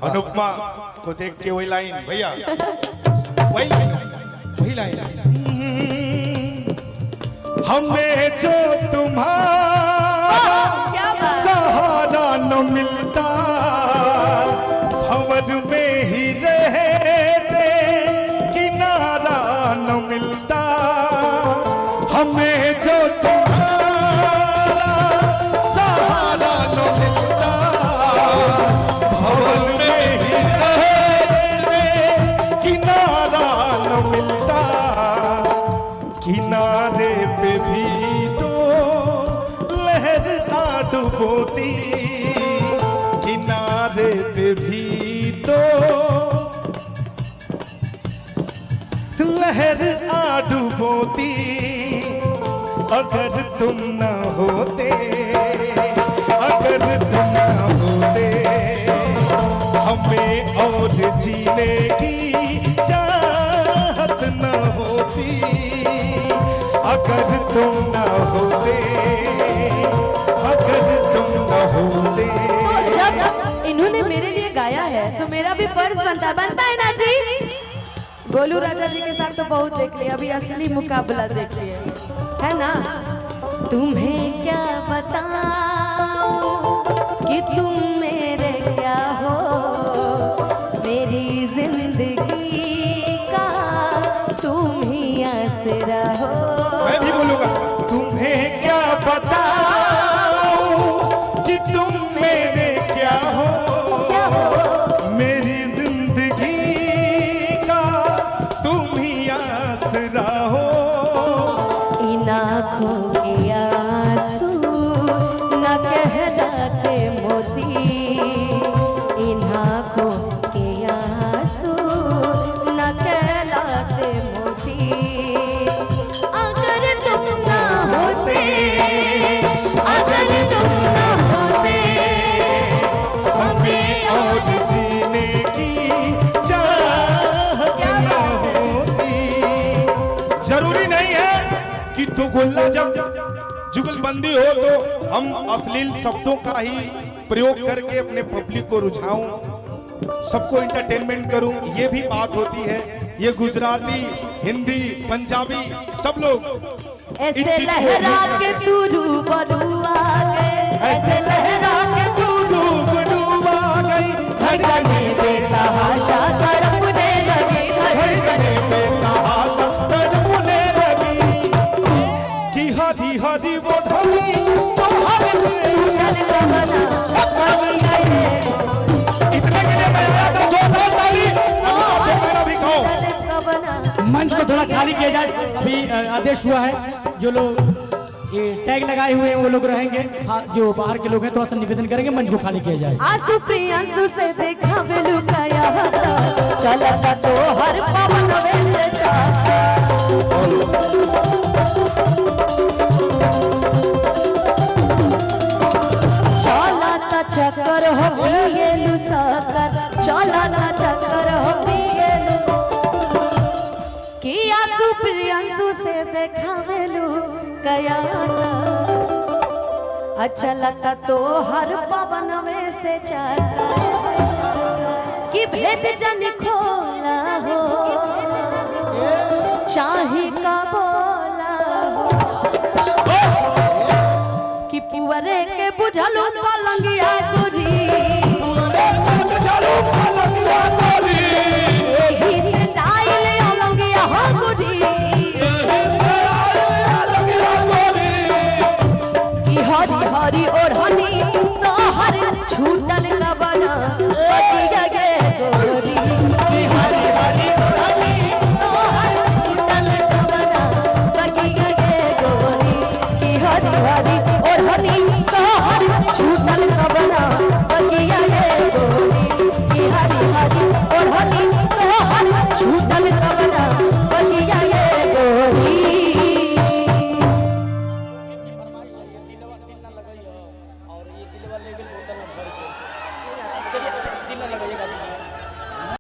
अनुपमा को देख के वही लाइन भैया, वही लाइन हमें जो तुम्हारा सहारा न मिलता, भंवर में ही रहते किनारा न मिलता। हमें जो तुम्हारा सहारा न मिलता, भंवर में ही रहते किनारा न मिलता। किनारे पे भी तो लहर आ डुबोती, किनारे पे भी तो लहर आ डुबोती। अगर तुम न होते, अगर तुम न होते, हमें और जीने की चाहत न होती। अगर तुम न होते, अगर तुम न होते। तो जब इन्होंने मेरे लिए गाया है तो मेरा भी फर्ज बनता है ना जी। गोलू राजा जी के साथ तो बहुत देख लिया, अभी असली मुकाबला देख लिया है ना। तुम्हें क्या बताऊं कि तुम मेरे क्या हो, मेरी जिंदगी का तुम ही आसरा हो। मैं भी बोलूंगा, तुम्हें क्या बताऊं कि तुम मेरे क्या हो, मेरी जिंदगी का तुम ही आसरा हो। इन आँखों के आंसू न कहलाते मोती, इन आँखों के आंसू न कहलाते मोती। अगर तुम ना होते, अगर तुम ना होते, हमें और जीने की चाहत न होती। जरूरी नहीं है कि दो गोला जब जुगलबंदी हो तो हम अश्लील शब्दों का ही प्रयोग करके अपने पब्लिक को रुझाऊं, सबको एंटरटेनमेंट करूं, ये भी बात होती है। ये गुजराती, हिंदी, पंजाबी सब लोग ऐसे लहरा के तू रूबरू आ गए, ऐसे लहरा के तू रूबरू आ गई। धड़कने बेतहाशा तड़पने लगी, धड़कने बेतहाशा तड़पने लगी। कि हरी हरी वो ढली तो हर इतने के लिए मैं आया था। जोरदार ताली, मेरा भी खाओ। मंच को थोड़ा खाली किया जाए, अभी आदेश हुआ है। जो लोग ये टैग लगाए हुए हैं वो लोग रहेंगे, जो बाहर के लोग हैं थोड़ा सा निवेदन करेंगे मंच को खाली किया जाए। आंसू प्रियांशु से देखा बेलू काया चला तो हर पवन वैसे चला ता चक्कर हो पिएलू साकर, चला ता चक्कर हो पिएलू। कि आंसू प्रियांशु से देखा बेलू काया अच्छा लगता तो हर पवन में से चाहता कि भेद जन खोला हो, चाहे का बोला हो। कि पुअरे के बुझलू पलंगिया गोरी, यही से डाइल अलंगिया हो गोरी। हरी हरी ओढ़नी तो हर छूटल कबना